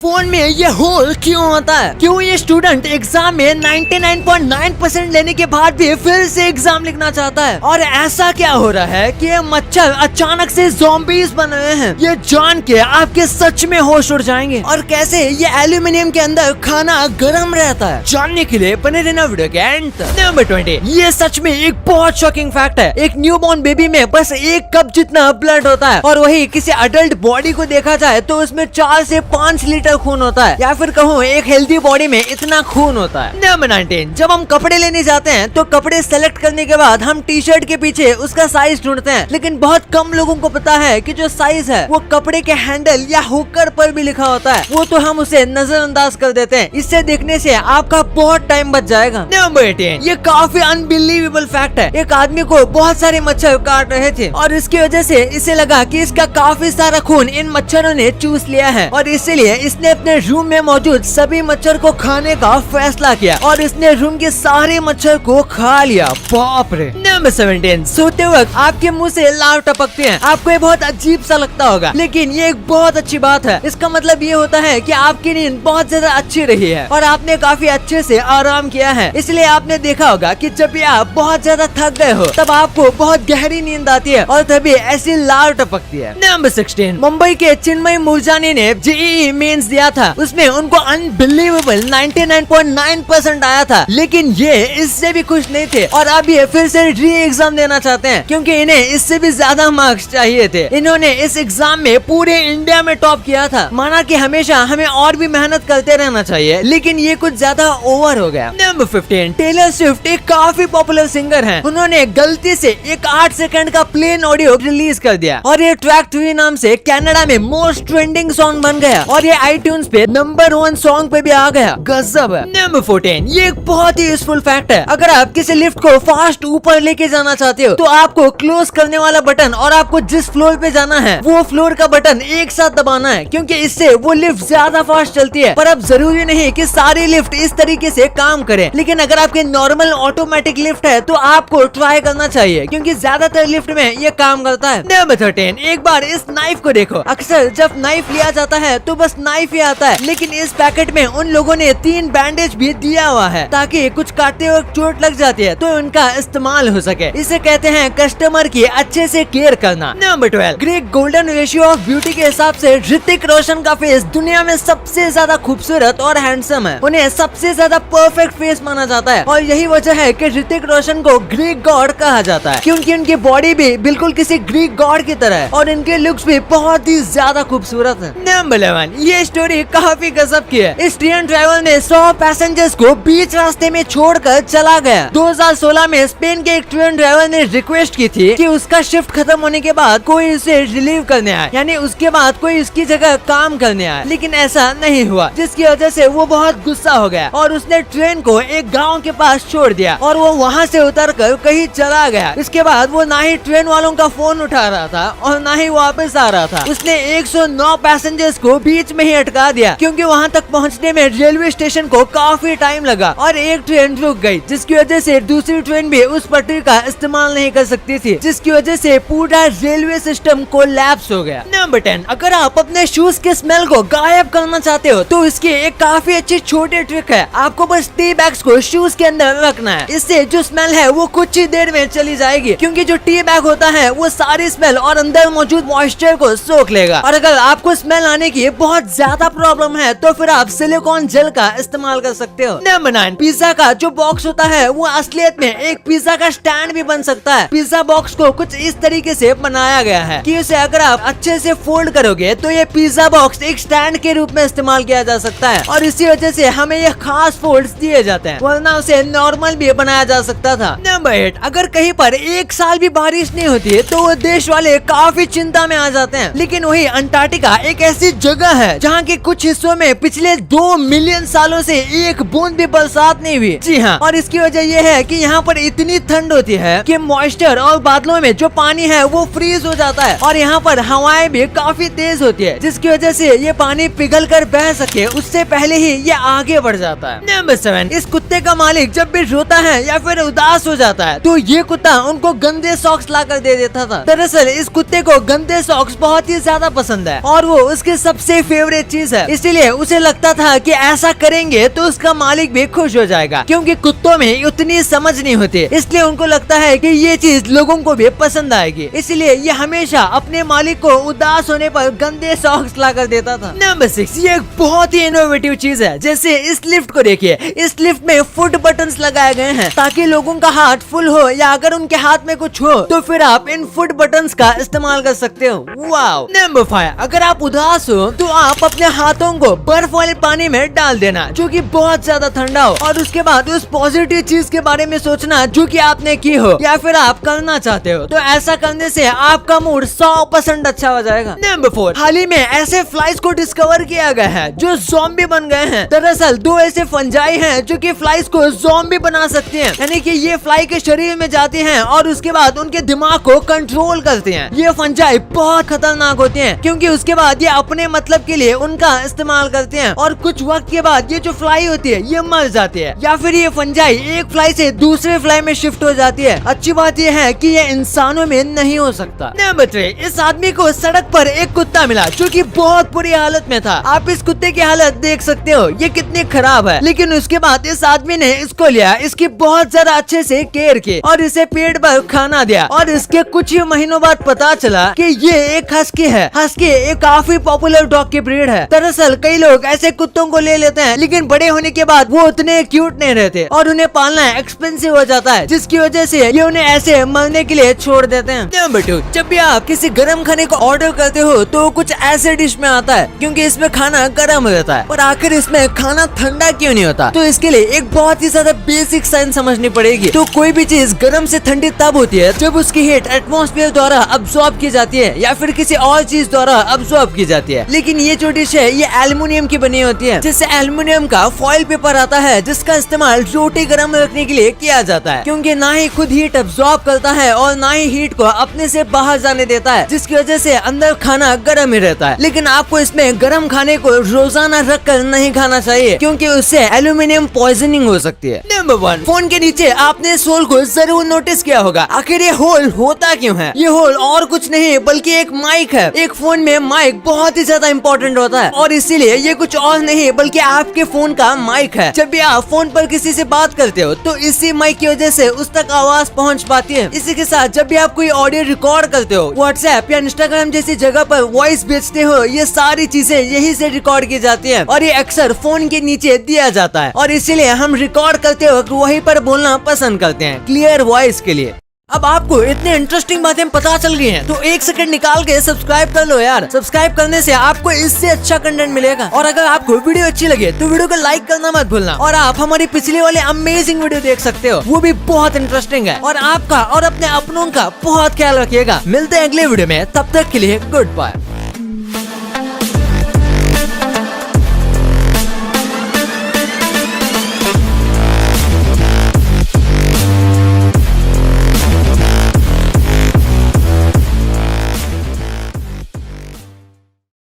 Phone में ये whole क्यों होता है? क्यों ये स्टूडेंट एग्जाम में 99.9% लेने के बाद भी फिर से एग्जाम लिखना चाहता है? और ऐसा क्या हो रहा है कि ये मच्छर अचानक से ज़ॉम्बीज बन रहे हैं? ये जान के आपके सच में होश उड़ जाएंगे। और कैसे ये एल्यूमिनियम के अंदर खाना गर्म रहता है, जानने के लिए बने रहना वीडियो के एंड तक। नंबर 20, ये सच में एक बहुत शॉकिंग फैक्ट है। एक न्यूबॉर्न बेबी में बस 1 कप जितना ब्लड होता है, और वही किसी अडल्ट बॉडी को देखा जाए तो उसमें 4 से 5 लीटर खून होता है, या फिर कहूँ एक हेल्दी बॉडी में इतना खून होता है। नंबर 19, जब हम कपड़े लेने जाते हैं तो कपड़े सेलेक्ट करने के बाद हम टी शर्ट के पीछे उसका साइज ढूंढते हैं, लेकिन बहुत कम लोगों को पता है कि जो साइज है वो कपड़े के हैंडल या हुकर पर भी लिखा होता है। वो तो हम उसे नजरअंदाज कर देते हैं। इससे देखने से आपका बहुत टाइम बच जाएगा। नंबर 18, ये काफी अनबिलीवेबल फैक्ट है। एक आदमी को बहुत सारे मच्छर काट रहे थे और इसकी वजह से इसे लगा कि इसका काफी सारा खून इन मच्छरों ने चूस लिया है, और इसीलिए इसने अपने रूम में मौजूद सभी मच्छर को खाने का फैसला किया और इसने रूम के सारे मच्छर को खा लिया। बाप रे। नंबर 17, सोते वक्त आपके मुंह से लार टपकते हैं। आपको ये बहुत अजीब सा लगता होगा, लेकिन ये एक बहुत अच्छी बात है। इसका मतलब ये होता है कि आपकी नींद बहुत ज्यादा अच्छी रही है और आपने काफी अच्छे से आराम किया है। इसलिए आपने देखा होगा कि जब भी आप बहुत ज्यादा थक गए हो तब आपको बहुत गहरी नींद आती है और तभी ऐसी लार टपकती है। नंबर 16, मुंबई के चिन्मय मुरजानी ने जेईई मेंस दिया था। उसमें उनको अनबिलीवेबल 99.9% आया था, लेकिन ये इससे भी खुश नहीं थे और अब ये फिर से री एग्जाम देना चाहते हैं क्योंकि इन्हें इससे भी ज्यादा मार्क्स चाहिए थे। इन्होंने इस एग्जाम में पूरे इंडिया में टॉप किया था। माना कि हमेशा हमें और भी मेहनत करते रहना चाहिए, लेकिन ये कुछ ज्यादा ओवर हो गया। नंबर 15, टेलर स्विफ्ट एक काफी पॉपुलर सिंगर हैं। उन्होंने गलती से एक 8 सेकंड का प्लेन ऑडियो रिलीज कर दिया और ये ट्रैक 3 नाम से कनाडा में मोस्ट ट्रेंडिंग सॉन्ग बन गया और ये iTunes पे नंबर 1 सॉन्ग पे भी आ गया। गजब है। नंबर 14, ये एक बहुत ही यूजफुल फैक्ट है। अगर आप किसी लिफ्ट को फास्ट ऊपर लेके जाना चाहते हो तो आपको क्लोज करने वाला बटन और आपको जिस फ्लोर पे जाना है वो फ्लोर का बटन एक साथ दबाना है, क्योंकि इससे वो लिफ्ट ज्यादा फास्ट चलती है। पर अब जरूरी नहीं कि सारी लिफ्ट इस तरीके से काम करे, लेकिन अगर आपके नॉर्मल ऑटोमेटिक लिफ्ट है तो आपको ट्राई करना चाहिए, क्योंकि ज्यादातर लिफ्ट में ये काम करता है। नंबर 13, एक बार इस नाइफ को देखो। अक्सर जब नाइफ लिया जाता है तो बस नाइफ ही आता है, लेकिन इस पैकेट में उन लोगों ने 3 बैंडेज भी दिया हुआ है ताकि कुछ काटते वक्त चोट लग जाती है तो उनका इस्तेमाल हो सके। इसे कहते हैं कस्टमर की अच्छे से केयर करना। Number 12, great golden ratio of beauty के हिसाब से ऋतिक रोशन का फेस दुनिया में सबसे ज्यादा खूबसूरत और हैंडसम है। उन्हें सबसे ज्यादा परफेक्ट फेस माना जाता है और यही वजह है कि ऋतिक रोशन को ग्रीक गॉड कहा जाता है, क्योंकि उनकी बॉडी भी बिल्कुल किसी ग्रीक गॉड की तरह है और इनके लुक्स भी बहुत ही ज्यादा खूबसूरत है। नंबर 11, ये स्टोरी काफी गजब की है। इस ट्रेन ड्राइवर ने 100 पैसेंजर्स को बीच रास्ते में छोड़कर चला गया। 2016 में स्पेन के एक ट्रेन ड्राइवर ने रिक्वेस्ट की थी कि उसका शिफ्ट खत्म होने के बाद कोई उसे रिलीव करने आए, यानी उसके बाद कोई उसकी जगह काम करने आए, लेकिन ऐसा नहीं हुआ, जिसकी वजह से वो बहुत गुस्सा हो गया और उसने ट्रेन को एक गांव के पास छोड़ दिया और वो वहाँ से उतरकर कहीं चला गया। इसके बाद वो ना ही ट्रेन वालों का फोन उठा रहा था और ना ही वापस आ रहा था। उसने 109 पैसेंजर्स को बीच में ही अटका दिया, क्योंकि वहाँ तक पहुँचने में रेलवे स्टेशन को काफी टाइम लगा और एक ट्रेन रुक गई, जिसकी वजह से दूसरी ट्रेन भी उस पटरी का इस्तेमाल नहीं कर सकती थी, जिसकी वजह से पूरा रेलवे सिस्टम कोलैप्स हो गया। नंबर 10, अगर आप अपने शूज के स्मेल को गायब करना चाहते हो तो इसकी एक काफी अच्छी छोटी ट्रिक है। आपको बस टी बैग्स को शूज के अंदर रखना है। इससे जो स्मेल है वो कुछ ही देर में चली जाएगी, क्योंकि जो टी बैग होता है वो सारी स्मेल और अंदर मौजूद मॉइस्चर को सोख लेगा। और अगर आपको स्मेल आने की बहुत ज्यादा प्रॉब्लम है तो फिर आप सिलिकॉन जेल का इस्तेमाल कर सकते हो। नंबर 9, पिज्जा का जो बॉक्स होता है वो असलियत में एक पिज्जा का स्टैंड भी बन सकता है। पिज्जा बॉक्स को कुछ इस तरीके से बनाया गया है कि उसे अगर आप अच्छे से फोल्ड करोगे तो ये पिज्जा बॉक्स एक स्टैंड के रूप में इस्तेमाल किया जा सकता है और इसी वजह से हमें ये खास फोल्ड्स दिए जाते हैं, वरना उसे नॉर्मल भी बनाया जा सकता था। नंबर 8, अगर कहीं पर 1 साल भी बारिश नहीं होती है तो वो देश वाले काफी चिंता में आ जाते हैं, लेकिन वही अंटार्कटिका एक ऐसी जगह है जहाँ के कुछ हिस्सों में पिछले 2 मिलियन सालों से एक बूंद भी बरसात नहीं हुई। जी हाँ, और इसकी वजह यह है कि यहाँ पर इतनी ठंड होती है कि मॉइस्चर और बादलों में जो पानी है वो फ्रीज हो जाता है और यहाँ पर हवाएं भी काफी तेज होती है, जिसकी वजह से ये पानी पिघल कर बह सके उससे पहले ही ये आगे बढ़ जाता है। नंबर 7, इस कुत्ते का मालिक जब भी रोता है या फिर उदास हो जाता है तो ये कुत्ता उनको गंदे सॉक्स ला कर दे देता था। दरअसल इस कुत्ते को गंदे सॉक्स बहुत ही ज्यादा पसंद है और वो उसके सबसे फेवरेट चीज है, इसीलिए उसे लगता था कि ऐसा करेंगे तो उसका मालिक भी खुश हो जाएगा, क्योंकि कुत्तों में उतनी समझ नहीं होती, इसलिए उनको लगता है कि ये चीज लोगों को भी पसंद आएगी, इसलिए ये हमेशा अपने मालिक को उदास होने पर गंदे सॉक्स ला कर देता था। नंबर 6, ये एक बहुत ही इनोवेटिव चीज है। जैसे इस लिफ्ट को देखिए, इस लिफ्ट में फुट बटन्स लगाए गए हैं ताकि लोगों का हाथ फुल हो या अगर उनके हाथ में कुछ हो तो फिर आप इन फुट बटन्स का इस्तेमाल कर सकते हो। वाओ। नंबर 5, अगर आप उदास हो तो आप अपने हाथों को बर्फ वाले पानी में डाल देना जो कि बहुत ज्यादा ठंडा हो, और उसके बाद उस पॉजिटिव चीज के बारे में सोचना जो कि आपने की हो या फिर आप करना चाहते हो। तो ऐसा करने से आपका मूड 100% अच्छा हो जाएगा। नंबर 4, हाल ही में ऐसे फ्लाइज को डिस्कवर किया गया है जो ज़ॉम्बी बन गए हैं। दरअसल 2 ऐसे फंजाई हैं जो कि फ्लाइज को ज़ॉम्बी बना सकते हैं, यानी कि ये फ्लाई के शरीर में जाते हैं और उसके बाद उनके दिमाग को कंट्रोल करते हैं। ये फंजाई बहुत खतरनाक होते हैं क्योंकि उसके बाद ये अपने मतलब के लिए उनका इस्तेमाल करते हैं और कुछ वक्त के बाद ये जो फ्लाई होती है ये मर जाती है या फिर ये फंजाई एक फ्लाई से दूसरे फ्लाई में शिफ्ट हो जाती है। अच्छी बात ये है कि ये इंसानों में नहीं हो सकता। नंबर 3, इस आदमी को सड़क पर एक कुत्ता मिला जो कि बहुत बुरी हालत में था। आप इस कुत्ते की हालत देख सकते हो, ये कितनी खराब है, लेकिन उसके बाद इस आदमी ने इसको लिया, इसकी बहुत ज्यादा अच्छे से केयर की और इसे पेट भर खाना दिया और इसके कुछ ही महीनों बाद पता चला कि ये एक हस्की है। हस्की एक काफी पॉपुलर डॉग की ब्रीड है। दरअसल कई लोग ऐसे कुत्तों को ले लेते हैं लेकिन बड़े होने के बाद वो उतने क्यूट नहीं रहते और उन्हें पालना एक्सपेंसिव हो जाता है, जिसकी वजह से ये उन्हें ऐसे मरने के लिए छोड़ देते हैं। नंबर 2, जब भी आप किसी गर्म खाने को ऑर्डर करते हो तो कुछ ऐसे डिश में आता है क्योंकि इसमें खाना गर्म रहता है, और आखिर इसमें खाना ठंडा क्यों नहीं होता? तो इसके लिए एक बहुत ही ज्यादा बेसिक साइंस समझनी पड़ेगी। तो कोई भी चीज गर्म से ठंडी तब होती है जब उसकी हीट एटमॉस्फेयर द्वारा अब्सॉर्ब की जाती है या फिर किसी और चीज द्वारा अब्सॉर्ब की जाती है। लेकिन ये जो डिश है ये एल्युमिनियम की बनी होती है, जिससे एल्युमिनियम का फॉइल पेपर आता है जिसका इस्तेमाल रोटी गर्म रखने के लिए किया जाता है, क्योंकि ना ही खुद हीट अब्सॉर्ब करता है और ना ही हीट को अपने से बाहर जाने देता है, जिसकी वजह से अंदर खाना गर्म ही रहता है। लेकिन आपको इसमें गर्म खाने को रोजाना रख कर नहीं खाना चाहिए क्योंकि उससे एल्युमिनियम पॉइजनिंग हो सकती है। नंबर 1, फोन के नीचे आपने इस होल को जरूर नोटिस किया होगा। आखिर ये होल होता क्यों है? ये होल और कुछ नहीं बल्कि एक माइक है। एक फोन में माइक बहुत ही ज्यादा इंपॉर्टेंट होता है और इसीलिए ये कुछ और नहीं बल्कि आपके फोन का माइक है। जब भी आप फोन पर किसी से बात करते हो तो इसी माइक की वजह से उस तक आवाज पहुंच पाती है। इसी के साथ जब भी आप कोई ऑडियो रिकॉर्ड करते हो, व्हाट्सएप या इंस्टाग्राम जैसी जगह पर वॉइस भेजते हो, ये सारी चीजें यही से रिकॉर्ड की जाती है और ये अक्सर फोन के नीचे दिया जाता है और इसीलिए हम रिकॉर्ड करते वक्त वहीं पर बोलना पसंद करते हैं, क्लियर वॉइस के लिए। अब आपको इतने इंटरेस्टिंग बातें पता चल गई हैं, तो 1 सेकंड निकाल के सब्सक्राइब कर लो यार। सब्सक्राइब करने से आपको इससे अच्छा कंटेंट मिलेगा। और अगर आपको वीडियो अच्छी लगे तो वीडियो को लाइक करना मत भूलना, और आप हमारी पिछले वाले अमेजिंग वीडियो देख सकते हो, वो भी बहुत इंटरेस्टिंग है। और आपका और अपने अपनों का बहुत ख्याल रखिएगा। मिलते हैं अगले वीडियो में, तब तक के लिए गुड बाय।